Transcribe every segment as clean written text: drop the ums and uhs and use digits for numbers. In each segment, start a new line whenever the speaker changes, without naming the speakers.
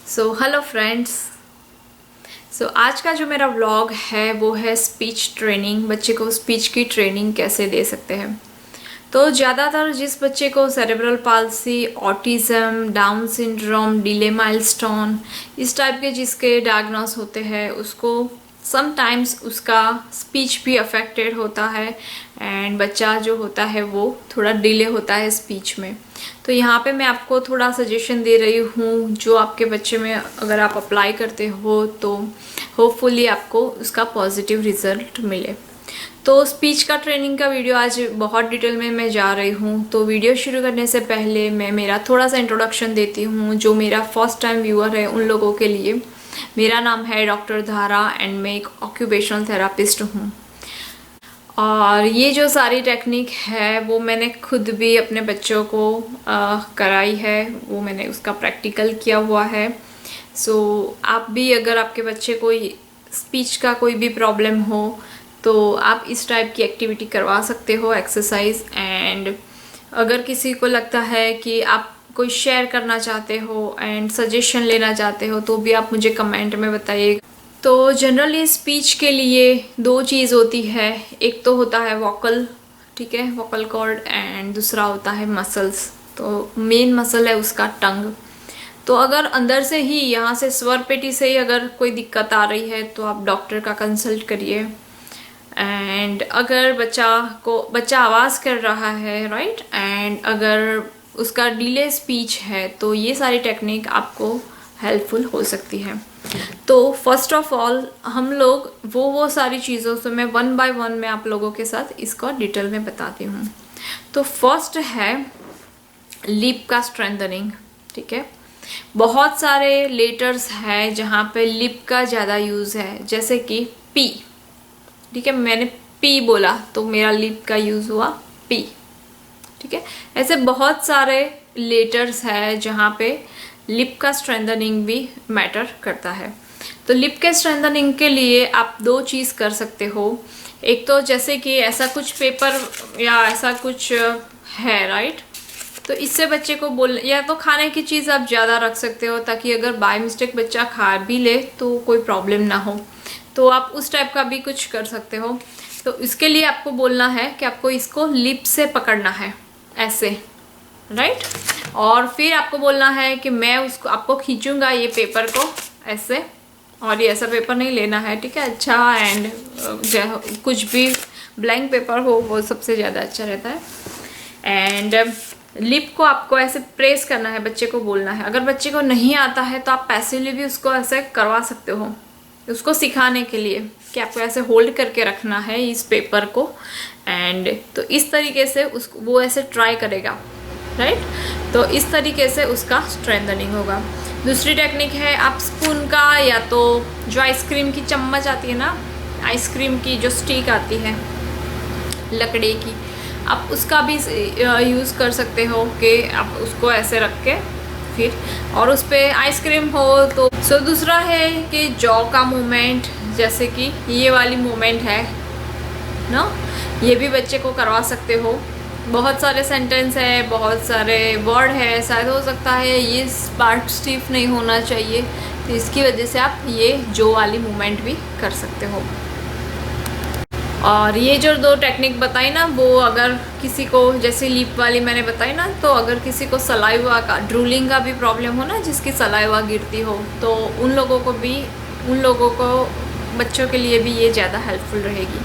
Hello friends. आज का जो मेरा व्लॉग है वो है स्पीच ट्रेनिंग। बच्चे को स्पीच की ट्रेनिंग कैसे दे सकते हैं। तो ज़्यादातर जिस बच्चे को cerebral palsy, autism, down syndrome, delay milestone इस टाइप के जिसके डायग्नोस होते हैं उसको समटाइम्स उसका स्पीच भी अफेक्टेड होता है एंड बच्चा जो होता है वो थोड़ा डिले होता है स्पीच में। तो यहाँ पे मैं आपको थोड़ा सजेशन दे रही हूँ जो आपके बच्चे में अगर आप अप्लाई करते हो तो होपफुली आपको उसका पॉजिटिव रिजल्ट मिले। तो स्पीच का ट्रेनिंग का वीडियो आज बहुत डिटेल में मैं जा रही हूँ। तो वीडियो शुरू करने से पहले मैं मेरा थोड़ा सा इंट्रोडक्शन देती हूँ जो मेरा फर्स्ट टाइम व्यूअर है उन लोगों के लिए। मेरा नाम है डॉक्टर धारा एंड मैं एक ऑक्यूपेशनल थेरापिस्ट हूँ। और ये जो सारी टेक्निक है वो मैंने खुद भी अपने बच्चों को कराई है, वो मैंने उसका प्रैक्टिकल किया हुआ है। आप भी अगर आपके बच्चे को स्पीच का कोई भी प्रॉब्लम हो तो आप इस टाइप की एक्टिविटी करवा सकते हो, एक्सरसाइज। एंड अगर किसी को लगता है कि आप कोई शेयर करना चाहते हो एंड सजेशन लेना चाहते हो तो भी आप मुझे कमेंट में बताइए। तो जनरली स्पीच के लिए दो चीज़ होती है, एक तो होता है वोकल, ठीक है, वोकल कॉर्ड, एंड दूसरा होता है मसल्स। तो मेन मसल है उसका टंग। तो अगर अंदर से ही यहाँ से स्वर पेटी से ही अगर कोई दिक्कत आ रही है तो आप डॉक्टर का कंसल्ट करिए। एंड अगर बच्चा आवाज़ कर रहा है, राइट, एंड अगर उसका डिले स्पीच है तो ये सारी टेक्निक आपको हेल्पफुल हो सकती है। तो फर्स्ट ऑफ ऑल हम लोग वो सारी चीज़ों से मैं वन बाय वन मैं आप लोगों के साथ इसको डिटेल में बताती हूँ। तो फर्स्ट है लिप का स्ट्रेंथनिंग, ठीक है। बहुत सारे लेटर्स हैं जहाँ पे लिप का ज़्यादा यूज़ है, जैसे कि पी, ठीक है, मैंने पी बोला तो मेरा लिप का यूज़ हुआ पी, ठीक है। ऐसे बहुत सारे लेटर्स हैं जहाँ पे लिप का स्ट्रेंथनिंग भी मैटर करता है। तो लिप के स्ट्रेंथनिंग के लिए आप दो चीज़ कर सकते हो। एक तो जैसे कि ऐसा कुछ पेपर या ऐसा कुछ है, राइट, तो इससे बच्चे को बोल, या तो खाने की चीज़ आप ज़्यादा रख सकते हो ताकि अगर बाय मिस्टेक बच्चा खा भी ले तो कोई प्रॉब्लम ना हो। तो आप उस टाइप का भी कुछ कर सकते हो। तो इसके लिए आपको बोलना है कि आपको इसको लिप से पकड़ना है ऐसे, राइट, और फिर आपको बोलना है कि मैं उसको आपको खींचूंगा ये पेपर को ऐसे, और ये ऐसा पेपर नहीं लेना है, ठीक है, अच्छा, एंड कुछ भी ब्लैंक पेपर हो वो सबसे ज़्यादा अच्छा रहता है। एंड लिप को आपको ऐसे प्रेस करना है, बच्चे को बोलना है। अगर बच्चे को नहीं आता है तो आप पैसिवली भी उसको ऐसे करवा सकते हो, उसको सिखाने के लिए कि आपको ऐसे होल्ड करके रखना है इस पेपर को। एंड तो इस तरीके से उसको वो ऐसे ट्राई करेगा, राइट। तो इस तरीके से उसका स्ट्रेंथनिंग होगा। दूसरी टेक्निक है आप स्पून का, या तो जो आइसक्रीम की चम्मच आती है ना, आइसक्रीम की जो स्टिक आती है लकड़ी की, आप उसका भी यूज़ कर सकते हो कि आप उसको ऐसे रख के फिर और उस पर आइसक्रीम हो तो। दूसरा है कि जॉ का मूवमेंट, जैसे कि ये वाली मूवमेंट है ना, ये भी बच्चे को करवा सकते हो। बहुत सारे सेंटेंस है, बहुत सारे वर्ड है, शायद हो सकता है ये पार्ट स्टिफ नहीं होना चाहिए, तो इसकी वजह से आप ये जो वाली मूवमेंट भी कर सकते हो। और ये जो दो टेक्निक बताई ना, वो अगर किसी को, जैसे लिप वाली मैंने बताई ना, तो अगर किसी को सलाइवा का, ड्रूलिंग का भी प्रॉब्लम हो ना, जिसकी सलाइवा गिरती हो, तो उन लोगों को बच्चों के लिए भी ये ज़्यादा हेल्पफुल रहेगी।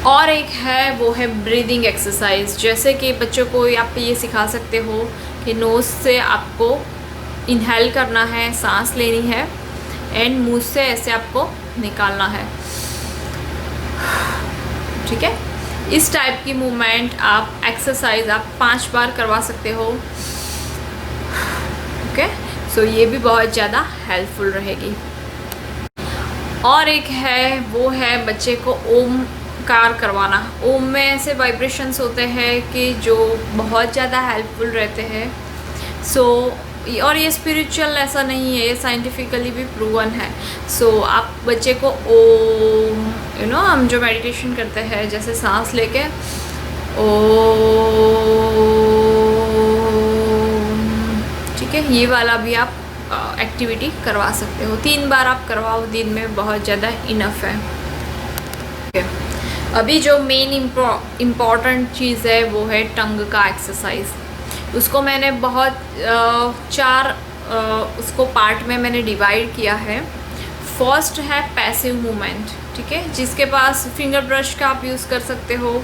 और एक है वो है ब्रीदिंग एक्सरसाइज, जैसे कि बच्चों को आप ये सिखा सकते हो कि नोज़ से आपको इनहेल करना है, सांस लेनी है, एंड मुंह से ऐसे आपको निकालना है, ठीक है। इस टाइप की मूवमेंट आप एक्सरसाइज आप 5 बार करवा सकते हो, ओके। ये भी बहुत ज़्यादा हेल्पफुल रहेगी। और एक है वो है बच्चे को ओमकार करवाना। ओम में ऐसे वाइब्रेशंस होते हैं कि जो बहुत ज़्यादा हेल्पफुल रहते हैं। और ये स्पिरिचुअल ऐसा नहीं है, ये साइंटिफिकली भी प्रूवन है। आप बच्चे को ओम, हम जो मेडिटेशन करते हैं जैसे सांस लेके ओम, ठीक है, ये वाला भी आप एक्टिविटी करवा सकते हो। 3 बार आप करवाओ दिन में, बहुत ज़्यादा इनफ है। अभी जो मेन इम्पॉर्टेंट चीज़ है वो है टंग का एक्सरसाइज। उसको मैंने बहुत 4 उसको पार्ट में मैंने डिवाइड किया है। फर्स्ट है पैसिव मूवमेंट, ठीक है, जिसके पास फिंगर ब्रश का आप यूज़ कर सकते हो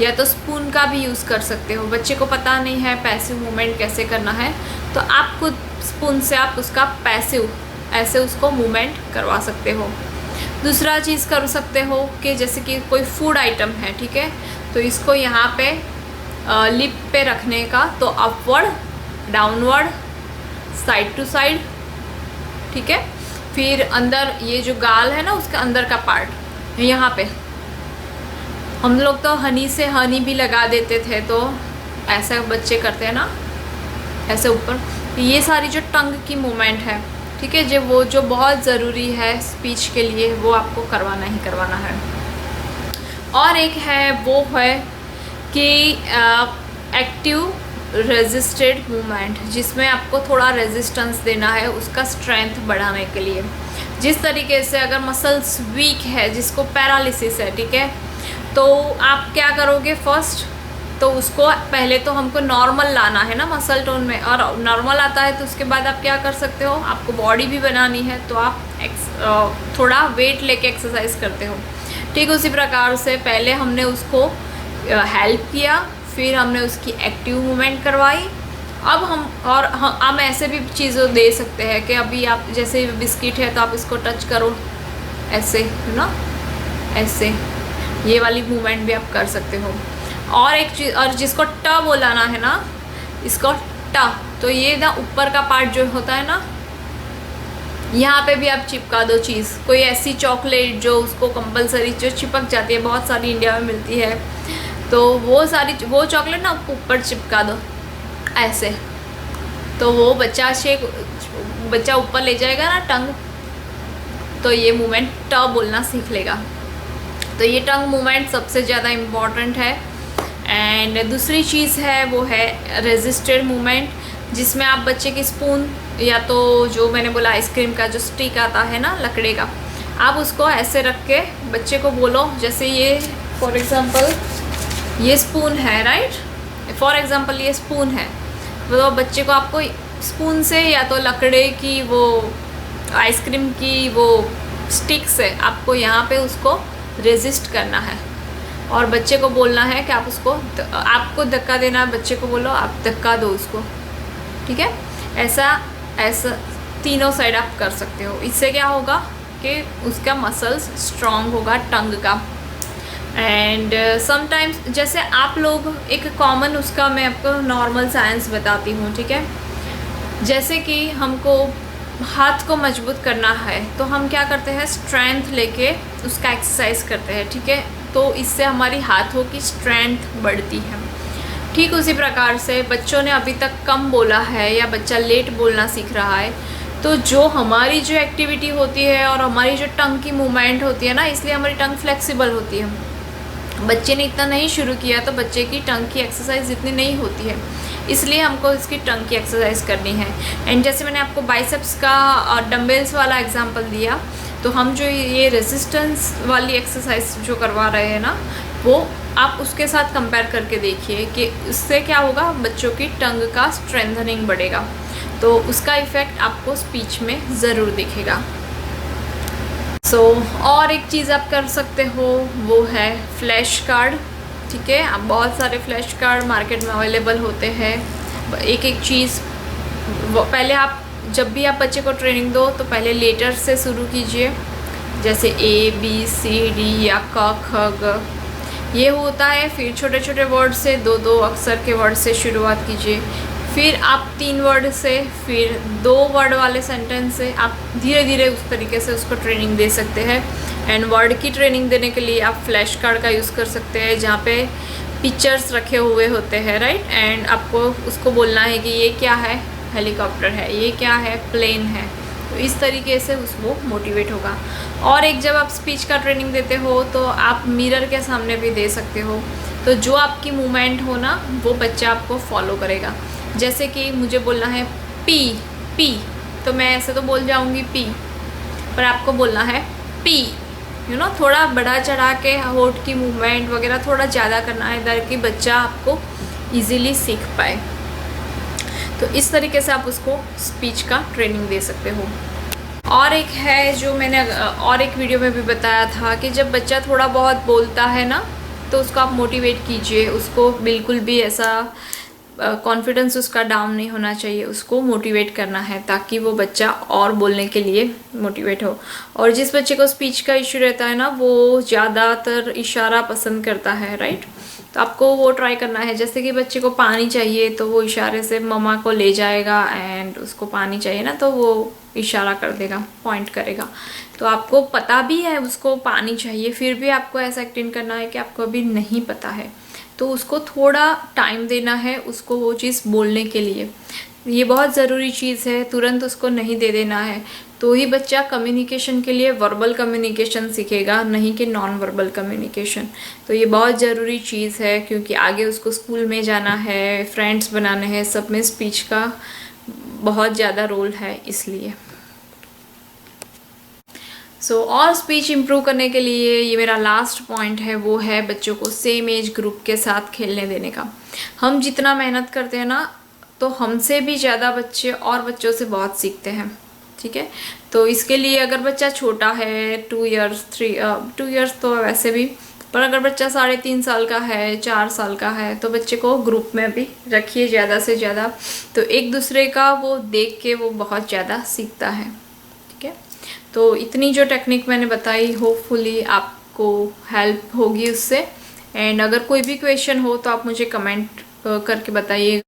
या तो स्पून का भी यूज़ कर सकते हो। बच्चे को पता नहीं है पैसिव मूवमेंट कैसे करना है, तो आप खुद स्पून से आप उसका पैसिव ऐसे उसको मूवमेंट करवा सकते हो। दूसरा चीज़ कर सकते हो कि जैसे कि कोई फूड आइटम है, ठीक है, तो इसको यहाँ पे लिप पे रखने का, तो upward downward side to side, ठीक है। फिर अंदर ये जो गाल है ना उसके अंदर का पार्ट, यहाँ पे हम लोग तो हनी से हनी भी लगा देते थे, तो ऐसा बच्चे करते हैं ना, ऐसे ऊपर। ये सारी जो टंग की मूवमेंट है, ठीक है, वो जो बहुत ज़रूरी है स्पीच के लिए, वो आपको करवाना ही करवाना है। और एक है वो है कि एक्टिव रेजिस्टेड मूवमेंट, जिसमें आपको थोड़ा रेजिस्टेंस देना है उसका स्ट्रेंथ बढ़ाने के लिए। जिस तरीके से अगर मसल्स वीक है, जिसको पैरालिसिस है, ठीक है, तो आप क्या करोगे फर्स्ट, तो उसको पहले तो हमको नॉर्मल लाना है ना मसल टोन में, और नॉर्मल आता है तो उसके बाद आप क्या कर सकते हो, आपको बॉडी भी बनानी है तो आप थोड़ा वेट लेके एक्सरसाइज करते हो। ठीक उसी प्रकार से पहले हमने उसको हेल्प किया, फिर हमने उसकी एक्टिव मूवमेंट करवाई। अब हम ऐसे भी चीज़ों दे सकते हैं कि अभी आप जैसे बिस्किट है तो आप इसको टच करो ऐसे, है ना, ऐसे, ये वाली मूवमेंट भी आप कर सकते हो। और एक चीज़, और जिसको ट बोलाना है ना, इसको ट, तो ये ना ऊपर का पार्ट जो होता है ना, यहाँ पे भी आप चिपका दो चीज़, कोई ऐसी चॉकलेट जो उसको कंपलसरी जो चिपक जाती है, बहुत सारी इंडिया में मिलती है, तो वो चॉकलेट ना ऊपर चिपका दो ऐसे, तो वो बच्चा ऊपर ले जाएगा ना टंग, तो ये मूवमेंट ट बोलना सीख लेगा। तो ये टंग मूवमेंट सबसे ज़्यादा इम्पॉर्टेंट है। एंड दूसरी चीज़ है वो है रेजिस्टेड मूवमेंट, जिसमें आप बच्चे की स्पून या तो जो मैंने बोला आइसक्रीम का जो स्टिक आता है ना लकड़े का, आप उसको ऐसे रख के बच्चे को बोलो, जैसे ये फॉर एग्ज़ाम्पल ये स्पून है, राइट, फॉर एग्ज़ाम्पल ये स्पून है, तो बच्चे को आपको स्पून से या तो लकड़े की वो आइसक्रीम की वो स्टिक से आपको यहाँ पे उसको रेजिस्ट करना है, और बच्चे को बोलना है कि आपको धक्का देना है, बच्चे को बोलो आप धक्का दो उसको, ठीक है। ऐसा तीनों साइड आप कर सकते हो। इससे क्या होगा कि उसका मसल्स स्ट्रॉन्ग होगा टंग का। एंड समटाइम्स जैसे आप लोग एक कॉमन उसका मैं आपको नॉर्मल साइंस बताती हूँ, ठीक है। जैसे कि हमको हाथ को मजबूत करना है तो हम क्या करते हैं, स्ट्रेंथ लेके उसका एक्सरसाइज करते हैं, ठीक है, तो इससे हमारी हाथों की स्ट्रेंथ बढ़ती है। ठीक उसी प्रकार से बच्चों ने अभी तक कम बोला है या बच्चा लेट बोलना सीख रहा है, तो जो हमारी जो एक्टिविटी होती है और हमारी जो टंग की मूवमेंट होती है ना, इसलिए हमारी टंग फ्लेक्सिबल होती है। बच्चे ने इतना नहीं शुरू किया तो बच्चे की टंग की एक्सरसाइज इतनी नहीं होती है, इसलिए हमको इसकी टंग की एक्सरसाइज करनी है। एंड जैसे मैंने आपको बाइसेप्स का और डम्बल्स वाला एग्जांपल दिया, तो हम जो ये रेजिस्टेंस वाली एक्सरसाइज जो करवा रहे हैं ना, वो आप उसके साथ कंपेयर करके देखिए कि उससे क्या होगा, बच्चों की टंग का स्ट्रेंथनिंग बढ़ेगा, तो उसका इफ़ेक्ट आपको स्पीच में ज़रूर दिखेगा। और एक चीज़ आप कर सकते हो वो है फ्लैश कार्ड, ठीक है। आप बहुत सारे फ्लैश कार्ड मार्केट में अवेलेबल होते हैं। एक एक चीज़ पहले आप जब भी आप बच्चे को ट्रेनिंग दो तो पहले लेटर से शुरू कीजिए, जैसे ABCD या क ख ग ये होता है। फिर छोटे छोटे वर्ड से 2-2 अक्षर के वर्ड से शुरुआत कीजिए, फिर आप 3 वर्ड से, फिर 2 वर्ड वाले सेंटेंस से आप धीरे धीरे उस तरीके से उसको ट्रेनिंग दे सकते हैं। एंड वर्ड की ट्रेनिंग देने के लिए आप फ्लैश कार्ड का यूज़ कर सकते हैं, जहाँ पे पिक्चर्स रखे हुए होते हैं, राइट। एंड आपको उसको बोलना है कि ये क्या है, हेलीकॉप्टर है, ये क्या है, प्लेन है, तो इस तरीके से उसको मोटिवेट होगा। और एक जब आप स्पीच का ट्रेनिंग देते हो तो आप मिरर के सामने भी दे सकते हो, तो जो आपकी मूवमेंट हो ना वो बच्चा आपको फॉलो करेगा। जैसे कि मुझे बोलना है पी, तो तो मैं ऐसे तो बोल जाऊंगी पी, पर आपको बोलना है पी। थोड़ा बढ़ा चढ़ा के होठ की मूवमेंट वगैरह थोड़ा ज़्यादा करना है ताकि बच्चा आपको इजीली सीख पाए। तो इस तरीके से आप उसको स्पीच का ट्रेनिंग दे सकते हो। और एक है जो मैंने और एक वीडियो में भी बताया था कि जब बच्चा थोड़ा बहुत बोलता है ना, तो उसको आप मोटिवेट कीजिए। उसको बिल्कुल भी ऐसा कॉन्फिडेंस उसका डाउन नहीं होना चाहिए, उसको मोटिवेट करना है ताकि वो बच्चा और बोलने के लिए मोटिवेट हो। और जिस बच्चे को स्पीच का इश्यू रहता है ना, वो ज़्यादातर इशारा पसंद करता है, राइट। तो आपको वो ट्राई करना है, जैसे कि बच्चे को पानी चाहिए तो वो इशारे से मम्मा को ले जाएगा, एंड उसको पानी चाहिए ना तो वो इशारा कर देगा, पॉइंट करेगा। तो आपको पता भी है उसको पानी चाहिए, फिर भी आपको ऐसा एक्टिंग करना है कि आपको अभी नहीं पता है, तो उसको थोड़ा टाइम देना है उसको वो चीज़ बोलने के लिए। ये बहुत ज़रूरी चीज़ है, तुरंत उसको नहीं दे देना है। तो ही बच्चा कम्युनिकेशन के लिए वर्बल कम्युनिकेशन सीखेगा, नहीं कि नॉन वर्बल कम्युनिकेशन। तो ये बहुत ज़रूरी चीज़ है, क्योंकि आगे उसको स्कूल में जाना है, फ्रेंड्स बनाने हैं, सब में स्पीच का बहुत ज़्यादा रोल है इसलिए। और स्पीच इम्प्रूव करने के लिए ये मेरा लास्ट पॉइंट है, वो है बच्चों को सेम एज ग्रुप के साथ खेलने देने का। हम जितना मेहनत करते हैं ना, तो हमसे भी ज़्यादा बच्चे और बच्चों से बहुत सीखते हैं, ठीक है। तो इसके लिए अगर बच्चा छोटा है 2 इयर्स 2 इयर्स तो वैसे भी, पर अगर बच्चा 3.5 साल का है, 4 साल का है, तो बच्चे को ग्रुप में भी रखिए ज़्यादा से ज़्यादा। तो एक दूसरे का वो देख के वो बहुत ज़्यादा सीखता है, ठीक है। तो इतनी जो टेक्निक मैंने बताई, होपफुली आपको हेल्प होगी उससे। एंड अगर कोई भी क्वेश्चन हो तो आप मुझे कमेंट करके बताइए।